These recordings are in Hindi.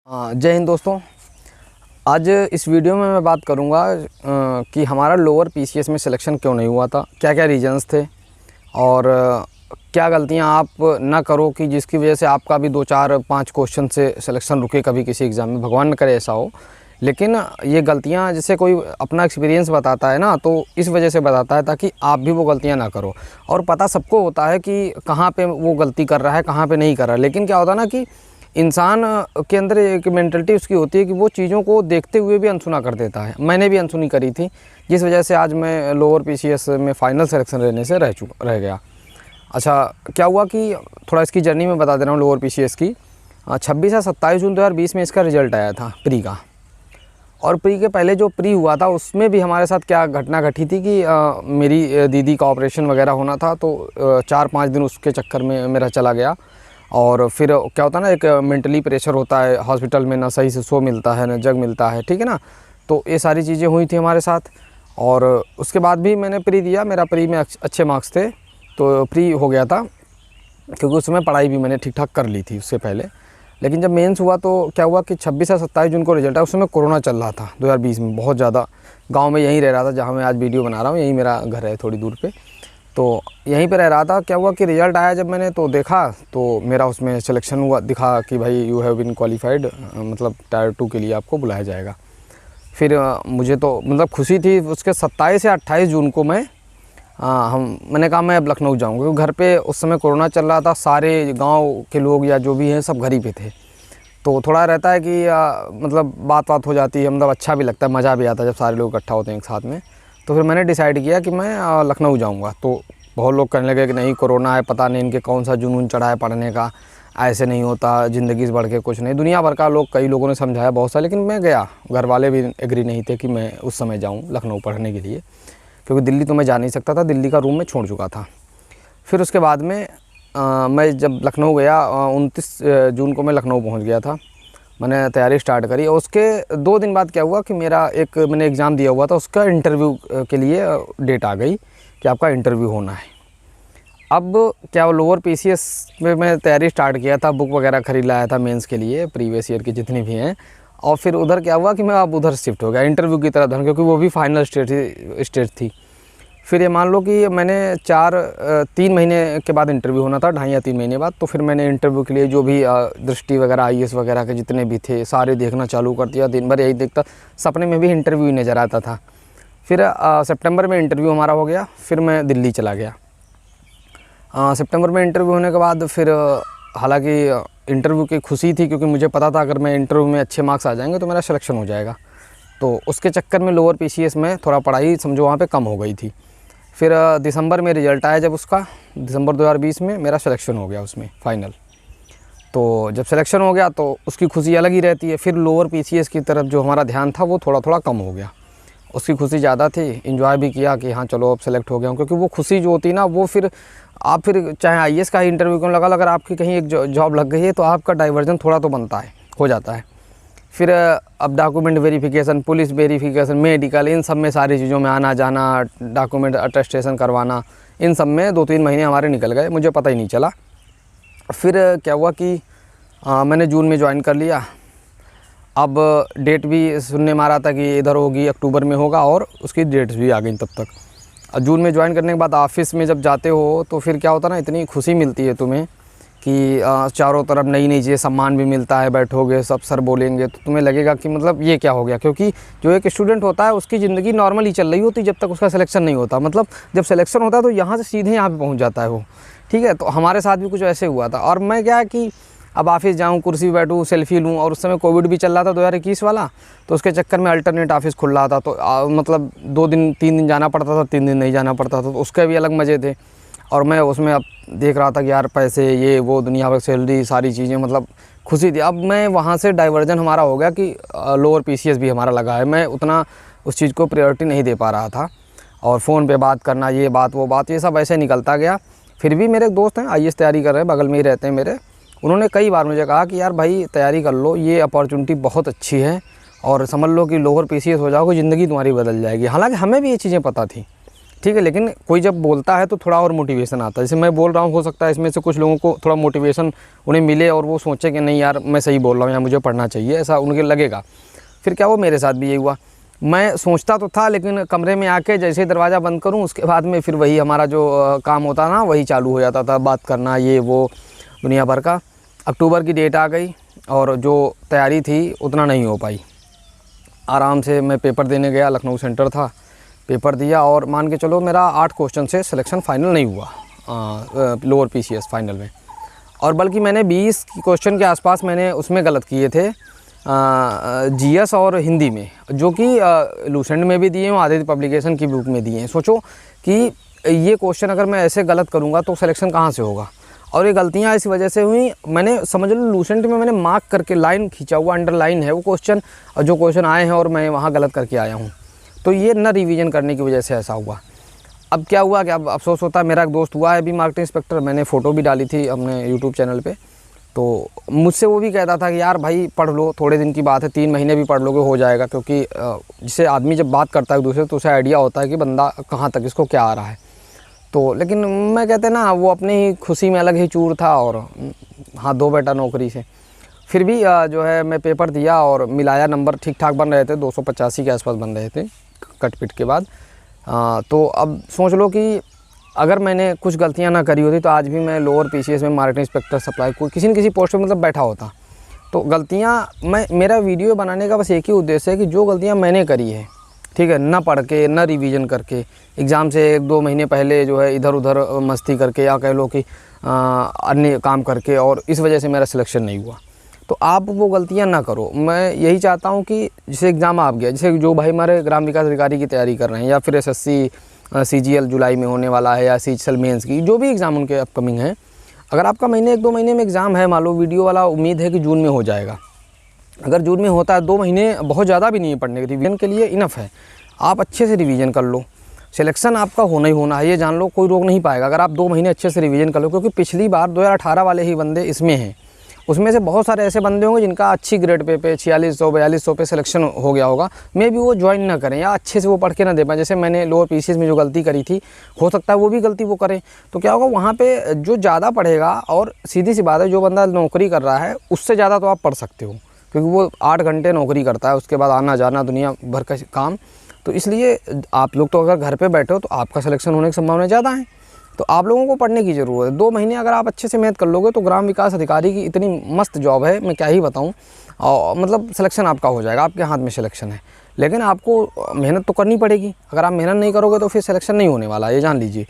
जय हिंद दोस्तों। आज इस वीडियो में मैं बात करूंगा कि हमारा लोअर पीसीएस में सिलेक्शन क्यों नहीं हुआ था, क्या क्या रीजंस थे और क्या गलतियां आप ना करो कि जिसकी वजह से आपका भी 2, 4, 5 क्वेश्चन से सिलेक्शन रुके कभी किसी एग्ज़ाम में। भगवान न करे ऐसा हो, लेकिन ये गलतियां जैसे कोई अपना एक्सपीरियंस बताता है ना, तो इस वजह से बताता है ताकि आप भी वो गलतियां ना करो। और पता सबको होता है कि कहाँ पे वो गलती कर रहा है, कहाँ पे नहीं कर रहा है, लेकिन क्या होता है ना कि इंसान के अंदर एक मेंटलिटी उसकी होती है कि वो चीज़ों को देखते हुए भी अनसुना कर देता है। मैंने भी अनसुनी करी थी, जिस वजह से आज मैं लोअर पीसीएस में फ़ाइनल सिलेक्शन रहने से रह गया। अच्छा, क्या हुआ कि थोड़ा इसकी जर्नी में बता दे रहा हूँ लोअर पीसीएस की। 26 या 27 जून 2020 में इसका रिज़ल्ट आया था प्री का। और प्री के पहले जो प्री हुआ था उसमें भी हमारे साथ क्या घटना घटी थी कि मेरी दीदी का ऑपरेशन वगैरह होना था, तो 4-5 दिन उसके चक्कर में मेरा चला गया। और फिर क्या होता है ना, एक मेंटली प्रेशर होता है हॉस्पिटल में, ना सही से सो मिलता है ना जग मिलता है, ठीक है ना। तो ये सारी चीज़ें हुई थी हमारे साथ। और उसके बाद भी मैंने प्री दिया, मेरा प्री में अच्छे मार्क्स थे तो प्री हो गया था, क्योंकि उस समय पढ़ाई भी मैंने ठीक ठाक कर ली थी उससे पहले। लेकिन जब मेंस हुआ तो क्या हुआ कि 26 या 27 जून को रिजल्ट आया। उस समय कोरोना चल रहा था 2020 में बहुत ज़्यादा। गाँव में यहीं रह रहा था जहाँ मैं आज वीडियो बना रहा हूँ, यहीं मेरा घर है थोड़ी दूर पर, तो यहीं पे रह रहा था। क्या हुआ कि रिज़ल्ट आया जब मैंने तो देखा तो मेरा उसमें सिलेक्शन हुआ, दिखा कि भाई यू हैव बीन क्वालिफाइड, मतलब टायर 2 के लिए आपको बुलाया जाएगा। फिर मुझे तो मतलब खुशी थी। उसके 27 या 28 जून को मैंने कहा मैं अब लखनऊ जाऊँगा, क्योंकि घर पे उस समय कोरोना चल रहा था, सारे गाँव के लोग या जो भी हैं सब घर ही पे थे। तो थोड़ा रहता है कि मतलब बात हो जाती है, मतलब अच्छा भी लगता है, मज़ा भी आता है जब सारे लोग इकट्ठा होते हैं एक साथ में। तो फिर मैंने डिसाइड किया कि मैं लखनऊ जाऊंगा। तो बहुत लोग कहने लगे कि नहीं कोरोना है, पता नहीं इनके कौन सा जुनून चढ़ा है पढ़ने का, ऐसे नहीं होता, ज़िंदगी से बढ़ के कुछ नहीं। दुनिया भर का लोग, कई लोगों ने समझाया बहुत सा, लेकिन मैं गया। घर वाले भी एग्री नहीं थे कि मैं उस समय जाऊँ लखनऊ पढ़ने के लिए, क्योंकि दिल्ली तो मैं जा नहीं सकता था, दिल्ली का रूम मैं छोड़ चुका था। फिर उसके बाद में मैं जब लखनऊ गया, 29 जून को मैं लखनऊ पहुँच गया था। मैंने तैयारी स्टार्ट करी और उसके 2 दिन बाद क्या हुआ कि मैंने एग्ज़ाम दिया हुआ था, उसका इंटरव्यू के लिए डेट आ गई कि आपका इंटरव्यू होना है। अब क्या लोअर पीसीएस में मैं तैयारी स्टार्ट किया था, बुक वगैरह खरीद लाया था मेंस के लिए, प्रीवियस ईयर की जितनी भी हैं। और फिर उधर क्या हुआ कि मैं अब उधर शिफ्ट हो गया इंटरव्यू की तरफ, क्योंकि वो भी फाइनल स्टेज थी। फिर ये मान लो कि मैंने 3 महीने के बाद इंटरव्यू होना था, 2.5 या 3 महीने बाद। तो फिर मैंने इंटरव्यू के लिए जो भी दृष्टि वगैरह आईएएस वगैरह के जितने भी थे सारे देखना चालू कर दिया। दिन भर यही देखता, सपने में भी इंटरव्यू ही नज़र आता था। फिर सितंबर में इंटरव्यू हमारा हो गया, फिर मैं दिल्ली चला गया। सितंबर में इंटरव्यू होने के बाद फिर हालांकि इंटरव्यू की खुशी थी, क्योंकि मुझे पता था अगर मैं इंटरव्यू में अच्छे मार्क्स आ जाएंगे तो मेरा सिलेक्शन हो जाएगा। तो उसके चक्कर में लोअर पीसीएस में थोड़ा पढ़ाई समझो वहाँ पे कम हो गई थी। फिर दिसंबर में रिज़ल्ट आया, जब उसका दिसंबर 2020 में मेरा सिलेक्शन हो गया उसमें फ़ाइनल। तो जब सिलेक्शन हो गया तो उसकी खुशी अलग ही रहती है। फिर लोअर पीसीएस की तरफ जो हमारा ध्यान था वो थोड़ा थोड़ा कम हो गया, उसकी खुशी ज़्यादा थी। एंजॉय भी किया कि हाँ चलो अब सेलेक्ट हो गया हूँ, क्योंकि वो खुशी जो होती है ना, वो फिर आप फिर चाहे आईएएस का ही इंटरव्यू क्यों लगा, अगर आपकी कहीं एक जॉब लग गई है तो आपका डाइवर्जन थोड़ा तो बनता है, हो जाता है। फिर अब document verification, police verification, medical, इन सब में सारी चीज़ों में आना जाना, डॉक्यूमेंट अटेस्टेशन करवाना, इन सब में 2-3 महीने हमारे निकल गए, मुझे पता ही नहीं चला। फिर क्या हुआ कि मैंने जून में ज्वाइन कर लिया। अब डेट भी सुनने में आ रहा था कि इधर होगी, अक्टूबर में होगा, और उसकी डेट्स भी आ गई तब तक। जून में ज्वाइन करने के बाद ऑफिस में जब जाते हो तो फिर क्या होता ना, इतनी खुशी मिलती है तुम्हें कि चारों तरफ नई नई चीज़ें, सम्मान भी मिलता है, बैठोगे सब सर बोलेंगे तो तुम्हें लगेगा कि मतलब ये क्या हो गया। क्योंकि जो एक स्टूडेंट होता है उसकी ज़िंदगी नॉर्मल ही चल रही होती जब तक उसका सिलेक्शन नहीं होता। मतलब जब सिलेक्शन होता है तो यहाँ से सीधे यहाँ पे पहुँच जाता है वो, ठीक है। तो हमारे साथ भी कुछ ऐसे हुआ था। और मैं क्या है कि अब ऑफिस जाऊँ, कुर्सी पर बैठूँ, सेल्फी लूँ, और उस समय कोविड भी चल रहा था 2021 वाला, तो उसके चक्कर में अल्टरनेट ऑफिस खुल रहा था। तो मतलब 2 दिन 3 दिन जाना पड़ता था, 3 दिन नहीं जाना पड़ता था, तो उसके भी अलग मज़े थे। और मैं उसमें अब देख रहा था कि यार पैसे, ये वो, दुनिया भर सैलरी, सारी चीज़ें, मतलब खुशी थी। अब मैं वहाँ से डाइवर्जन हमारा हो गया कि लोअर पीसीएस भी हमारा लगा है। मैं उतना उस चीज़ को प्रायोरिटी नहीं दे पा रहा था, और फ़ोन पे बात करना, ये बात वो बात, ये सब ऐसे निकलता गया। फिर भी मेरे एक दोस्त हैं आईएएस तैयारी कर रहे हैं, बगल में ही रहते हैं मेरे, उन्होंने कई बार मुझे कहा कि यार भाई तैयारी कर लो, ये अपॉर्चुनिटी बहुत अच्छी है, और समझ लो कि लोअर पीसीएस हो जाओगे, ज़िंदगी तुम्हारी बदल जाएगी। हालांकि हमें भी ये चीज़ें पता थी, ठीक है, लेकिन कोई जब बोलता है तो थोड़ा और मोटिवेशन आता है। जैसे मैं बोल रहा हूँ, हो सकता है इसमें से कुछ लोगों को थोड़ा मोटिवेशन उन्हें मिले और वो सोचे कि नहीं यार मैं सही बोल रहा हूँ या मुझे पढ़ना चाहिए, ऐसा उनके लगेगा। फिर क्या वो मेरे साथ भी यही हुआ। मैं सोचता तो था, लेकिन कमरे में आके जैसे ही दरवाज़ा बंद करूँ उसके बाद में फिर वही हमारा जो काम होता ना वही चालू हो जाता था, बात करना ये वो दुनिया भर का। अक्टूबर की डेट आ गई और जो तैयारी थी उतना नहीं हो पाई। आराम से मैं पेपर देने गया, लखनऊ सेंटर था, पेपर दिया और मान के चलो मेरा 8 क्वेश्चन से सिलेक्शन फ़ाइनल नहीं हुआ लोअर पीसीएस फाइनल में। और बल्कि मैंने 20 क्वेश्चन के आसपास मैंने उसमें गलत किए थे, जीएस और हिंदी में, जो कि लूसेंट में भी दिए हैं, आदित्य पब्लिकेशन की बुक में दिए हैं। सोचो कि ये क्वेश्चन अगर मैं ऐसे गलत करूँगा तो सिलेक्शन कहाँ से होगा। और ये गलतियाँ इस वजह से हुई, मैंने समझ लो लूसेंट में मैंने मार्क करके लाइन खींचा हुआ, अंडरलाइन है वो क्वेश्चन, और जो क्वेश्चन आए हैं और मैं वहाँ गलत करके आया हूँ। तो ये न रिवीजन करने की वजह से ऐसा हुआ। अब क्या हुआ कि अब अफसोस होता है, मेरा एक दोस्त हुआ है अभी मार्केटिंग इंस्पेक्टर, मैंने फ़ोटो भी डाली थी अपने यूट्यूब चैनल पे, तो मुझसे वो भी कहता था कि यार भाई पढ़ लो, थोड़े दिन की बात है, 3 महीने भी पढ़ लोगे हो जाएगा। क्योंकि जिससे आदमी जब बात करता है दूसरे तो उसे आइडिया होता है कि बंदा कहाँ तक इसको क्या आ रहा है। तो लेकिन मैं कहते ना वो अपनी ही खुशी में अलग ही चूर था और हाथ धो बैठा नौकरी से। फिर भी जो है मैं पेपर दिया और मिलाया, नंबर ठीक ठाक बन रहे थे, 285 के आसपास बन रहे थे कट पिट के बाद। तो अब सोच लो कि अगर मैंने कुछ गलतियां ना करी होती तो आज भी मैं लोअर पीसीएस में मार्केटिंग इंस्पेक्टर सप्लाई को किसी न किसी पोस्ट पे मतलब बैठा होता। तो गलतियां मेरा वीडियो बनाने का बस एक ही उद्देश्य है कि जो गलतियां मैंने करी है, ठीक है, ना पढ़ के ना रिवीजन करके, एग्ज़ाम से 1-2 महीने पहले जो है इधर उधर मस्ती करके या कह लो कि अन्य काम करके, और इस वजह से मेरा सिलेक्शन नहीं हुआ। तो आप वो गलतियां ना करो। मैं यही चाहता हूं कि जैसे एग्ज़ाम आ गया, जैसे जो भाई हमारे ग्राम विकास अधिकारी की तैयारी कर रहे हैं या फिर एसएससी सीजीएल जुलाई में होने वाला है या सीजीएल मेंस की, जो भी एग्ज़ाम उनके अपकमिंग हैं, अगर आपका महीने 1-2 महीने में एग्ज़ाम है, मान लो वीडियो वाला, उम्मीद है कि जून में हो जाएगा। अगर जून में होता है 2 महीने बहुत ज़्यादा भी नहीं है पढ़ने के, रिवीजन के लिए इनफ है। आप अच्छे से रिवीजन कर लो, सिलेक्शन आपका होना ही होना है, ये जान लो, कोई रोक नहीं पाएगा अगर आप 2 महीने अच्छे से रिवीजन कर लो। क्योंकि पिछली बार 2018 वाले ही बंदे इसमें हैं, उसमें से बहुत सारे ऐसे बंदे होंगे जिनका अच्छी ग्रेड पे 4600-4200 पे सिलेक्शन हो गया होगा। मे भी वो ज्वाइन ना करें या अच्छे से वो पढ़ के ना दे पाएँ। जैसे मैंने लोअर पीसीएस में जो गलती करी थी, हो सकता है वो भी गलती वो करें। तो क्या होगा, वहाँ पे जो ज़्यादा पढ़ेगा, और सीधी सी बात है जो बंदा नौकरी कर रहा है उससे ज़्यादा तो आप पढ़ सकते हो, क्योंकि वो 8 घंटे नौकरी करता है, उसके बाद आना जाना दुनिया भर का काम। तो इसलिए आप लोग तो अगर घर पे बैठे हो तो आपका सिलेक्शन होने की संभावना ज़्यादा है। तो आप लोगों को पढ़ने की ज़रूरत है। 2 महीने अगर आप अच्छे से मेहनत कर लोगे तो ग्राम विकास अधिकारी की इतनी मस्त जॉब है, मैं क्या ही बताऊं। और मतलब सिलेक्शन आपका हो जाएगा, आपके हाथ में सिलेक्शन है। लेकिन आपको मेहनत तो करनी पड़ेगी, अगर आप मेहनत नहीं करोगे तो फिर सिलेक्शन नहीं होने वाला, ये जान लीजिए।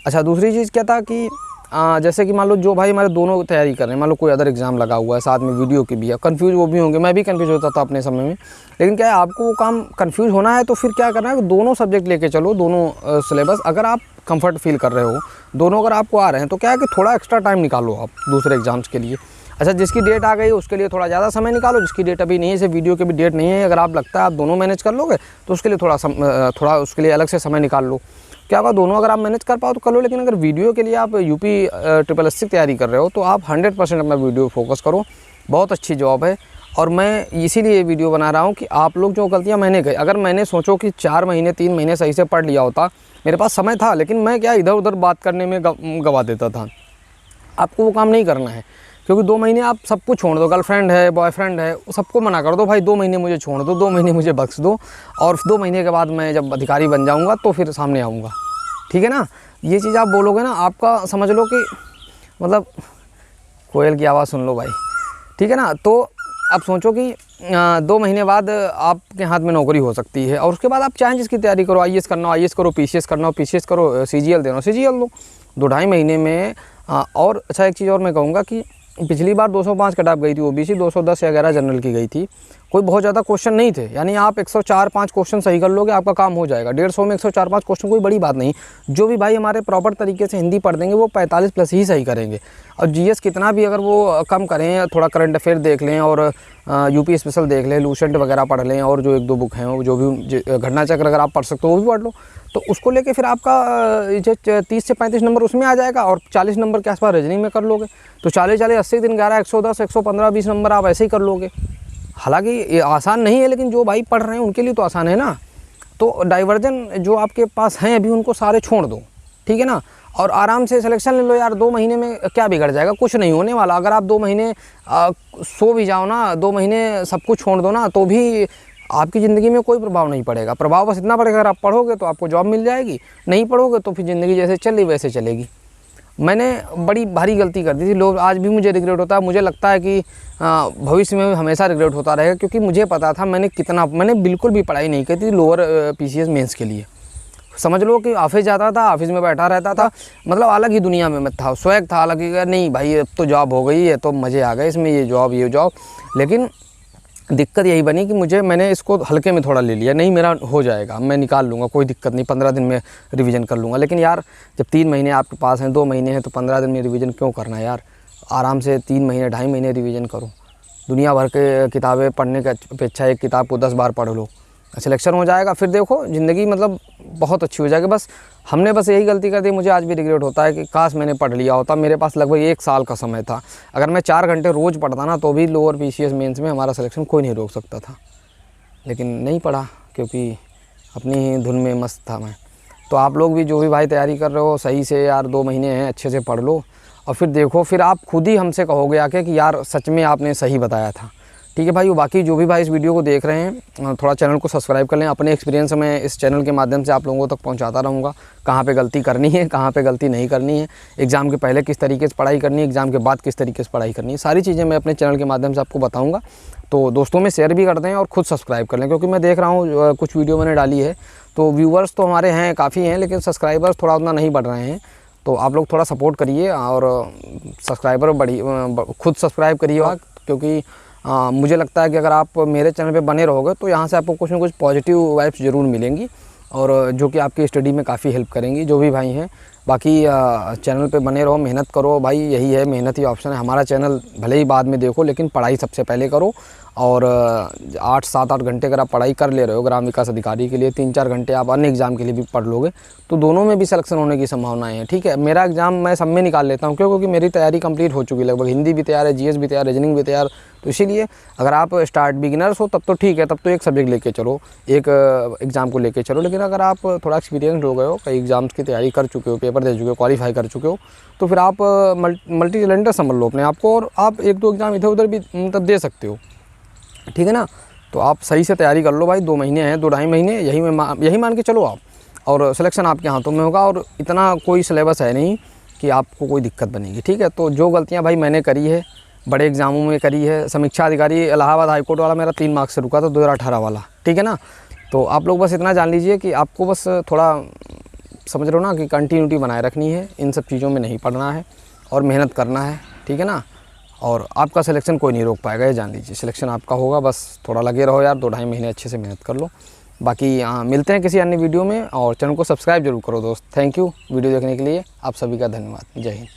अच्छा, दूसरी चीज़ क्या था कि जैसे कि मान लो जो भाई हमारे दोनों तैयारी कर रहे हैं, मान लो कोई अदर एग्ज़ाम लगा हुआ है, साथ में वीडियो की भी है, कन्फ्यूज़ वो भी होंगे, मैं भी कन्फ्यूज़ होता था अपने समय में। लेकिन क्या है, आपको वो काम कन्फ्यूज़ होना है तो फिर क्या करना है, दोनों सब्जेक्ट लेके चलो, दोनों सिलेबस अगर आप कंफर्ट फील कर रहे हो, दोनों अगर आपको आ रहे हैं तो क्या है कि थोड़ा एक्स्ट्रा टाइम निकालो आप दूसरे एग्जाम्स के लिए। अच्छा, जिसकी डेट आ गई उसके लिए थोड़ा ज़्यादा समय निकालो, जिसकी डेट अभी नहीं है, जैसे वीडियो की भी डेट नहीं है, अगर आप लगता है आप दोनों मैनेज कर लोगे तो उसके लिए थोड़ा उसके लिए अलग से समय निकाल लो। क्या होगा, दोनों अगर आप मैनेज कर पाओ तो कर लो। लेकिन अगर वीडियो के लिए आप यूपी SSS की तैयारी कर रहे हो तो आप 100% अपना वीडियो फोकस करो, बहुत अच्छी जॉब है। और मैं इसीलिए ये वीडियो बना रहा हूँ कि आप लोग जो गलतियाँ मैंने की, अगर मैंने सोचो कि 4 महीने 3 महीने सही से पढ़ लिया होता, मेरे पास समय था, लेकिन मैं क्या इधर उधर बात करने में गवा देता था। आपको वो काम नहीं करना है, क्योंकि 2 महीने आप सब कुछ छोड़ दो, गर्लफ्रेंड है, बॉयफ्रेंड है, सबको मना कर दो, भाई 2 महीने मुझे छोड़ दो, 2 महीने मुझे बख्श दो, और 2 महीने के बाद मैं जब अधिकारी बन जाऊँगा तो फिर सामने आऊँगा, ठीक है ना। ये चीज़ आप बोलोगे ना, आपका समझ लो कि मतलब कोयल की आवाज़ सुन लो भाई, ठीक है ना। तो अब सोचो कि 2 महीने बाद आपके हाथ में नौकरी हो सकती है, और उसके बाद आप चाहें जिसकी तैयारी करो, IAS करना हो IAS करो, PCS करना हो PCS करो, CGL देना हो CGL दो, 2-2.5 महीने में। और अच्छा, एक चीज़ और मैं कहूँगा कि पिछली बार 205 कट ऑफ गई थी OBC, 210 या 11 जनरल की गई थी, कोई बहुत ज़्यादा क्वेश्चन नहीं थे, यानी आप 104-5 क्वेश्चन सही कर लोगे, आपका काम हो जाएगा। 150 में 104-5 क्वेश्चन कोई बड़ी बात नहीं। जो भी भाई हमारे प्रॉपर तरीके से हिंदी पढ़ देंगे वो 45+ ही सही करेंगे। और GS कितना भी अगर वो कम करें, थोड़ा करंट अफेयर देख लें और यूपी स्पेशल देख लें, लूसेंट वगैरह पढ़ लें, और जो 1-2 बुक हैं वो जो भी घटना चक्र अगर आप पढ़ सकते हो वो भी पढ़ लो, तो उसको लेके फिर आपका जो 30 से 35 नंबर उसमें आ जाएगा, और 40 नंबर के आसपास रीजनिंग में कर लोगे तो 40-40 80 दिन 11 110 115 20 नंबर आप ऐसे ही कर लोगे। हालांकि ये आसान नहीं है, लेकिन जो भाई पढ़ रहे हैं उनके लिए तो आसान है ना। तो डाइवर्जन जो आपके पास हैं अभी उनको सारे छोड़ दो, ठीक है ना, और आराम से सिलेक्शन ले लो यार। 2 महीने में क्या बिगड़ जाएगा, कुछ नहीं होने वाला। अगर आप 2 महीने सो भी जाओ ना, 2 महीने सब कुछ छोड़ दो ना, तो भी आपकी ज़िंदगी में कोई प्रभाव नहीं पड़ेगा। प्रभाव बस इतना पड़ेगा, अगर आप पढ़ोगे तो आपको जॉब मिल जाएगी, नहीं पढ़ोगे तो फिर ज़िंदगी जैसे चली वैसे चलेगी। मैंने बड़ी भारी गलती कर दी थी, लोग आज भी मुझे रिग्रेट होता है। मुझे लगता है कि भविष्य में हमेशा रिग्रेट होता रहेगा, क्योंकि मुझे पता था मैंने बिल्कुल भी पढ़ाई नहीं की थी लोअर PCS मेंस के लिए। समझ लो कि ऑफिस जाता था, ऑफिस में बैठा रहता था, मतलब अलग ही दुनिया में मैं था, स्वैग था अलग ही। नहीं भाई अब तो जॉब हो गई है तो मज़े आ गए इसमें, ये जॉब। लेकिन दिक्कत यही बनी कि मैंने इसको हल्के में थोड़ा ले लिया। नहीं मेरा हो जाएगा, मैं निकाल लूँगा, कोई दिक्कत नहीं, 15 दिन में रिवीजन कर लूँगा। लेकिन यार जब 3 महीने आपके पास हैं, 2 महीने हैं, तो 15 दिन में रिवीजन क्यों करना है यार। आराम से 3 महीने 2.5 महीने रिवीजन करो। दुनिया भर के किताबें पढ़ने की अपेक्षा एक किताब को 10 बार पढ़ लो, सिलेक्शन हो जाएगा। फिर देखो ज़िंदगी मतलब बहुत अच्छी हो जाएगी। बस हमने यही गलती कर दी। मुझे आज भी रिग्रेट होता है कि काश मैंने पढ़ लिया होता। मेरे पास लगभग 1 साल का समय था। अगर मैं 4 घंटे रोज़ पढ़ता ना, तो भी लोअर PCS मेंस में हमारा सिलेक्शन कोई नहीं रोक सकता था। लेकिन नहीं पढ़ा, क्योंकि अपनी ही धुन में मस्त था मैं। तो आप लोग भी जो भी भाई तैयारी कर रहे हो, सही से यार 2 महीने हैं, अच्छे से पढ़ लो, और फिर देखो, फिर आप खुद ही हमसे कहोगे आके कि यार सच में आपने सही बताया था। ठीक है भाई। बाकी जो भी भाई इस वीडियो को देख रहे हैं, थोड़ा चैनल को सब्सक्राइब कर लें। अपने एक्सपीरियंस मैं इस चैनल के माध्यम से आप लोगों तक पहुंचाता रहूँगा, कहाँ पे गलती करनी है, कहाँ पे गलती नहीं करनी है, एग्ज़ाम के पहले किस तरीके से पढ़ाई करनी है, एग्ज़ाम के बाद किस तरीके से पढ़ाई करनी है, सारी चीज़ें मैं अपने चैनल के माध्यम से आपको बताऊँगा। तो दोस्तों में शेयर भी कर दें और ख़ुद सब्सक्राइब कर लें, क्योंकि मैं देख रहा हूँ कुछ वीडियो मैंने डाली है तो व्यूवर्स तो हमारे हैं, काफ़ी हैं, लेकिन सब्सक्राइबर्स थोड़ा उतना नहीं बढ़ रहे हैं। तो आप लोग थोड़ा सपोर्ट करिए और सब्सक्राइबर खुद सब्सक्राइब करिए, क्योंकि मुझे लगता है कि अगर आप मेरे चैनल पे बने रहोगे तो यहाँ से आपको कुछ ना कुछ पॉजिटिव वाइब्स ज़रूर मिलेंगी, और जो कि आपकी स्टडी में काफ़ी हेल्प करेंगी, जो भी भाई हैं। बाकी चैनल पे बने रहो, मेहनत करो भाई, यही है, मेहनत ही ऑप्शन है। हमारा चैनल भले ही बाद में देखो, लेकिन पढ़ाई सबसे पहले करो। और 7-8 घंटे अगर आप पढ़ाई कर ले रहे हो ग्राम विकास अधिकारी के लिए, 3-4 घंटे आप अन्य एग्ज़ाम के लिए भी पढ़ लोगे, तो दोनों में भी सिलेक्शन होने की संभावनाएं हैं। ठीक है, मेरा एग्ज़ाम मैं सब में निकाल लेता हूँ, क्योंकि मेरी तैयारी कंप्लीट हो चुकी है लगभग। हिंदी भी तैयार है, GS भी तैयार, रीजनिंग भी तैयार। तो इसीलिए अगर आप बिगिनर्स हो तब तो ठीक है, तब तो एक सब्जेक्ट लेके चलो, एक एग्ज़ाम को लेके चलो। लेकिन अगर आप थोड़ा एक्सपीरियंस हो गए हो, कई एग्ज़ाम्स की तैयारी कर चुके हो, पेपर दे चुके हो, क्वालिफाई कर चुके हो, तो फिर आप मल्टी टैलेंटेड समझ लो अपने आप को, और आप 1-2 एग्ज़ाम इधर उधर भी मतलब दे सकते हो। ठीक है ना। तो आप सही से तैयारी कर लो भाई। 2 महीने हैं, 2-2.5 महीने, यही मान के चलो आप, और सिलेक्शन आपके हाथों में होगा। और इतना कोई सिलेबस है नहीं कि आपको कोई दिक्कत बनेगी। ठीक है। तो जो गलतियां भाई मैंने करी है, बड़े एग्ज़ामों में करी है, समीक्षा अधिकारी इलाहाबाद हाईकोर्ट वाला मेरा 3 मार्क्स से रुका था, 2018 वाला। ठीक है ना। तो आप लोग बस इतना जान लीजिए कि आपको बस थोड़ा समझ रहे हो ना कि कंटिन्यूटी बनाए रखनी है, इन सब चीज़ों में नहीं पढ़ना है और मेहनत करना है। ठीक है ना। और आपका सिलेक्शन कोई नहीं रोक पाएगा, ये जान लीजिए, सिलेक्शन आपका होगा। बस थोड़ा लगे रहो यार, 2-2.5 महीने अच्छे से मेहनत कर लो। बाकी मिलते हैं किसी अन्य वीडियो में, और चैनल को सब्सक्राइब जरूर करो दोस्त। थैंक यू वीडियो देखने के लिए, आप सभी का धन्यवाद। जय हिंद।